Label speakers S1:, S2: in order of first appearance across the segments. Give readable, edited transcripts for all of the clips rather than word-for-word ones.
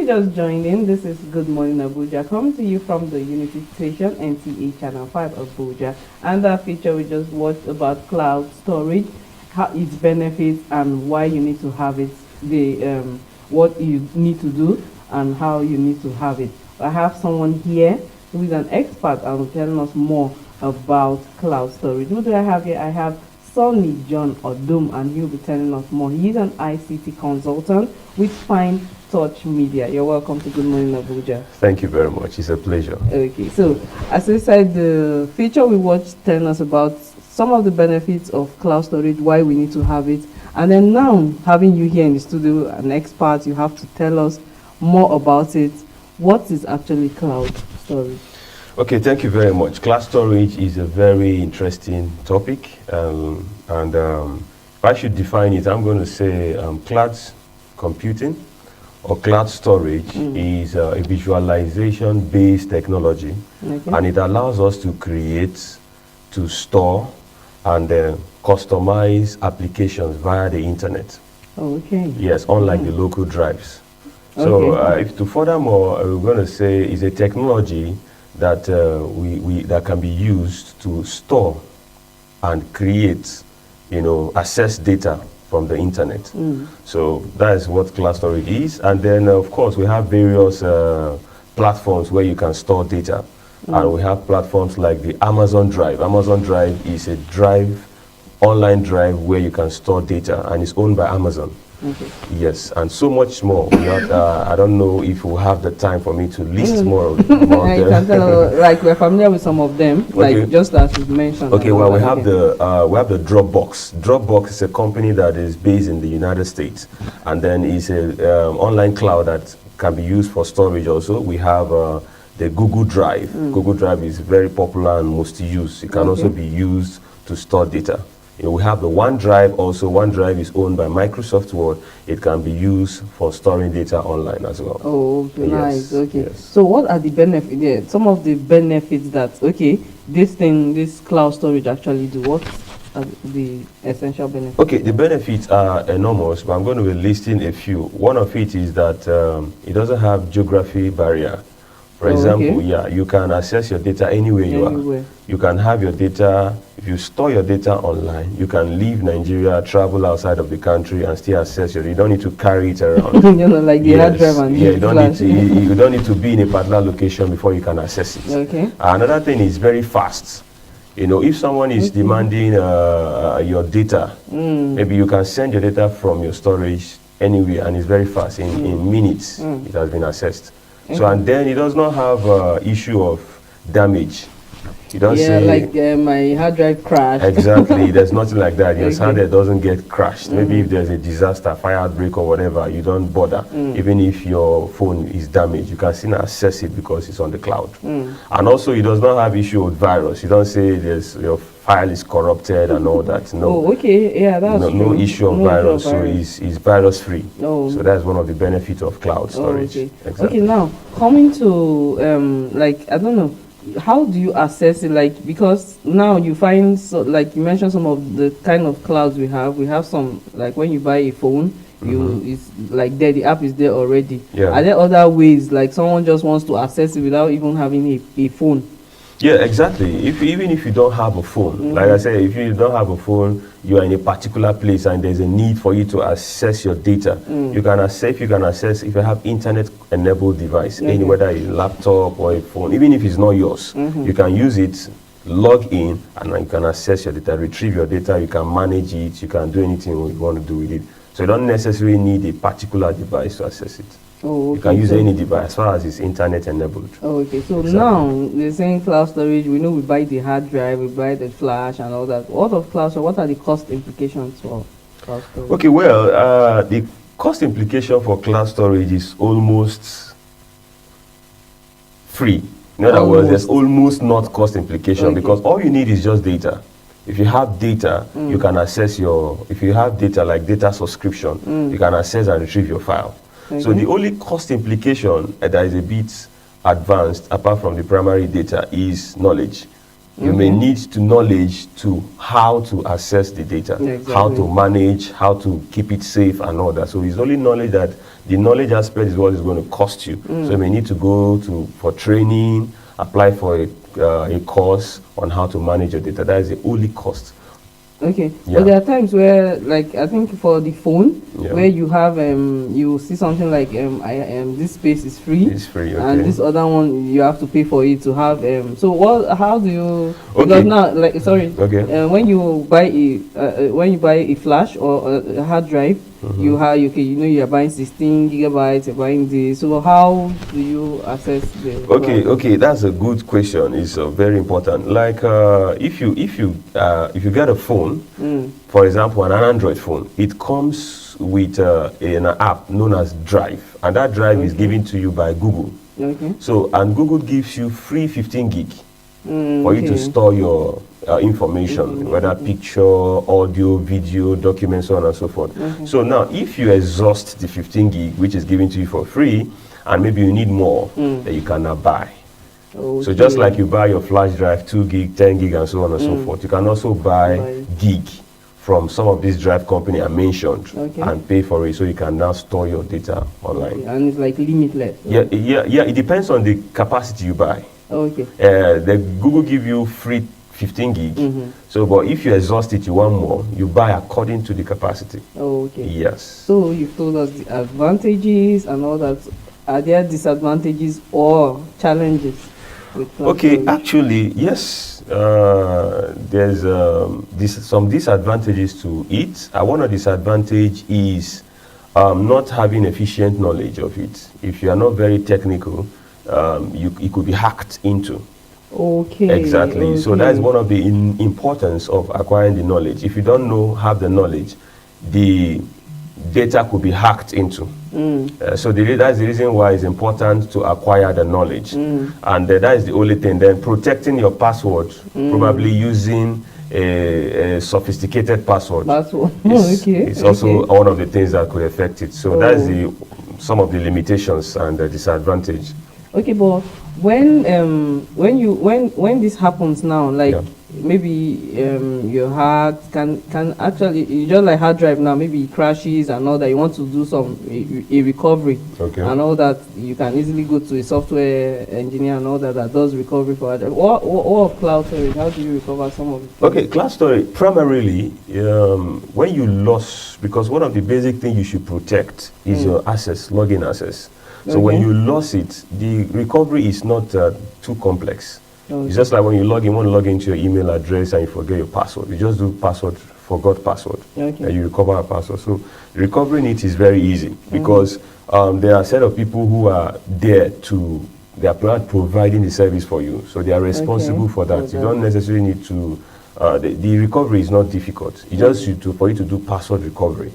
S1: just joined in, this is Good Morning Abuja, coming to you from the Unity Station, NTA Channel 5 Abuja. And that feature we just watched about cloud storage, how its benefits and why you need to have it, what you need to do and how you need to have it. I have someone here who is an expert and will tell us more about cloud storage. Who do I have here? I have Sonny John Odum, and he'll be telling us more. He's an ICT consultant with Fine Touch Media. You're welcome to Good Morning Abuja.
S2: Thank you very much. It's a pleasure.
S1: Okay, so as I said, the feature we watched telling us about some of the benefits of cloud storage, why we need to have it, and then now having you here in the studio, an expert, you have to tell us more about it. What is actually cloud storage?
S2: Okay, thank you very much. Cloud storage is a very interesting topic, and if I should define it, I'm going to say cloud computing or cloud storage is a visualization-based technology, and it allows us to create, to store, and customize applications via the internet.
S1: Okay.
S2: Yes, unlike the local drives. So, furthermore, we're going to say is a technology that that can be used to store and create, access data from the internet. So that is what cloud storage is. And then, of course, we have various platforms where you can store data. And we have platforms like the Amazon Drive. Amazon Drive is a online drive where you can store data, and it's owned by Amazon.
S1: Okay.
S2: Yes, and so much more. I don't know if we'll have the time for me to list more of them.
S1: Can tell, like we're familiar with some of them, like just as you mentioned.
S2: Okay, well we have the Dropbox. Dropbox is a company that is based in the United States, and then it's a online cloud that can be used for storage. Also, we have the Google Drive. Google Drive is very popular and most used. It can also be used to store data. We have the OneDrive also. OneDrive is owned by Microsoft Word. It can be used for storing data online as well.
S1: Oh, okay, nice. Okay.
S2: Yes.
S1: So what are the benefits? Yeah, some of the benefits that, this cloud storage actually do. What are the essential benefits? Okay,
S2: the benefits are enormous, but I'm going to be listing a few. One of it is that it doesn't have geography barrier. For example, you can access your data anywhere you are. You can have your data, if you store your data online, you can leave Nigeria, travel outside of the country and still access your data. You don't need to carry it around.
S1: Like the hard drive and
S2: you don't need to be in a particular location before you can access it.
S1: Okay.
S2: Another thing is very fast. If someone is demanding your data, maybe you can send your data from your storage anywhere, and it's very fast. In minutes, it has been accessed. So, and then it does not have issue of damage. You don't say
S1: like my hard drive crashed.
S2: Exactly, there's nothing like that. Your hard drive doesn't get crashed. Maybe if there's a disaster, fire outbreak or whatever, you don't bother. Even if your phone is damaged, you can still access it because it's on the cloud. And also, it does not have issue with virus. You don't say your file is corrupted and all that. No.
S1: Oh, okay. Yeah, that's true.
S2: No issue of virus. So it's virus free. Oh. So that's one of the benefits of cloud storage.
S1: Okay. Exactly. Okay, now coming to I don't know, how do you assess it? Like, because now you find, like you mentioned, some of the kind of clouds we have. We have some, like when you buy a phone, it's like there, the app is there already. Yeah. Are there other ways, like someone just wants to access it without even having a phone?
S2: Yeah, exactly. Even if you don't have a phone, like I said, if you don't have a phone, you are in a particular place and there's a need for you to access your data. You can access if you have internet-enabled device, whether a laptop or a phone, even if it's not yours, you can use it, log in, and then you can access your data, retrieve your data, you can manage it, you can do anything you want to do with it. So you don't necessarily need a particular device to access it.
S1: Oh, okay.
S2: You can use any device as far as it's internet enabled.
S1: Oh, okay. So now we're saying cloud storage. We know we buy the hard drive, we buy the flash and all that. What of cloud storage? What are the cost implications for cloud storage?
S2: Okay, well, the cost implication for cloud storage is almost free. In other words, there's almost not cost implication because all you need is just data. If you have data, you can access if you have data like data subscription, you can access and retrieve your file. So the only cost implication that is a bit advanced, apart from the primary data, is knowledge. You may need to knowledge to how to access the data, how to manage, how to keep it safe and all that. So it's only knowledge that The knowledge aspect is what is going to cost you. So you may need to go for training, apply for a course on how to manage your data. That is the only cost.
S1: Okay,
S2: Yeah.
S1: but there are times where, like, I think for the phone,
S2: Yeah.
S1: where you have you see something like this space is free,
S2: It's free, okay.
S1: and this other one you have to pay for it to have. So how do you?
S2: Okay.
S1: Because now, like, sorry,
S2: Okay.
S1: when you buy a flash or a hard drive, you have you are buying 16 gigabytes, you're buying this. So how do you assess the?
S2: Okay, that's a good question. It's very important. Like if you get a phone, for example, an Android phone, it comes with an app known as Drive, and that Drive is given to you by Google.
S1: Okay.
S2: So, and Google gives you free 15 gig for you to
S1: Okay.
S2: store your information, whether picture, audio, video, documents, so on and so forth. So now, if you exhaust the 15 gig, which is given to you for free, and maybe you need more, then you can now buy.
S1: Okay.
S2: So just like you buy your flash drive, 2 gig, 10 gig, and so on and so forth, you can also buy gig from some of these drive company I mentioned and pay for it, so you can now store your data online.
S1: Okay. And it's like limitless.
S2: Yeah, it depends on the capacity you buy.
S1: Okay.
S2: The Google give you free 15 gig. So, but if you exhaust it, you want more, you buy according to the capacity.
S1: Okay.
S2: Yes.
S1: So you've told us the advantages and all that. Are there disadvantages or challenges with cloud
S2: Okay,
S1: storage?
S2: actually, yes. There's some disadvantages to it. One of the disadvantage is not having efficient knowledge of it. If you are not very technical, it could be hacked into.
S1: Okay.
S2: Exactly. So that is one of the importance of acquiring the knowledge. If you don't have the knowledge, the data could be hacked into. So that's the reason why it's important to acquire the knowledge. And that is the only thing. Then protecting your password, probably using a sophisticated password. It's also one of the things that could affect it. So that's some of the limitations and the disadvantage.
S1: Okay, but when this happens now, like maybe your hard can actually, you just like hard drive now, maybe it crashes and all that, you want to do a recovery and all that, you can easily go to a software engineer and all that does recovery for hard drive. Or cloud storage, how do you recover some of it?
S2: Okay, cloud storage, primarily when you lost, because one of the basic things you should protect is your access, login access. So when you lost it, the recovery is not too complex. It's just like when you want to log into your email address and you forget your password. You just do forgot password, and you recover a password. So recovering it is very easy because there are a set of people who are there they are providing the service for you. So they are responsible for that. You don't necessarily need to, the recovery is not difficult. It's just for you to do password recovery.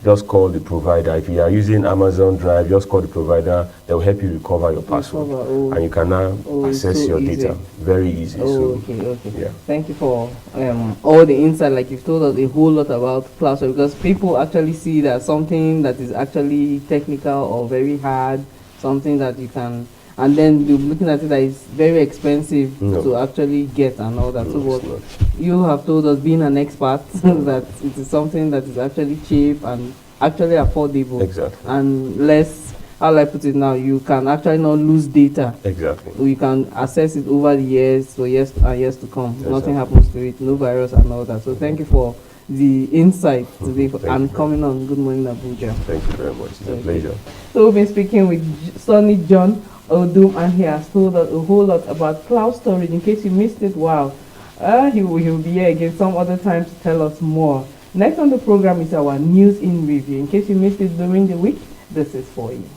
S2: Just call the provider. If you are using Amazon Drive, just call the provider. They will help you recover your password. And you can now access your data. Very easy.
S1: Okay. Yeah. Thank you for all the insight. Like you've told us a whole lot about cloud storage, because people actually see that something that is actually technical or very hard, something that you can, and then you're looking at it that is very expensive to actually get and all that. So what you have told us, being an expert, that it is something that is actually cheap and actually affordable.
S2: Exactly.
S1: And less, how I put it now, you can actually not lose data.
S2: Exactly.
S1: You can access it over the years, so years and years to come.
S2: Exactly.
S1: Nothing happens to it, no virus and all that. So thank you for the insight today and coming on Good Morning Abuja.
S2: Thank you very much. It's a pleasure.
S1: So we've been speaking with Sonny John Odum, and he has told us a whole lot about cloud storage. In case you missed it, wow, he will be here again some other time to tell us more. Next on the program is our news in review. In case you missed it during the week, this is for you.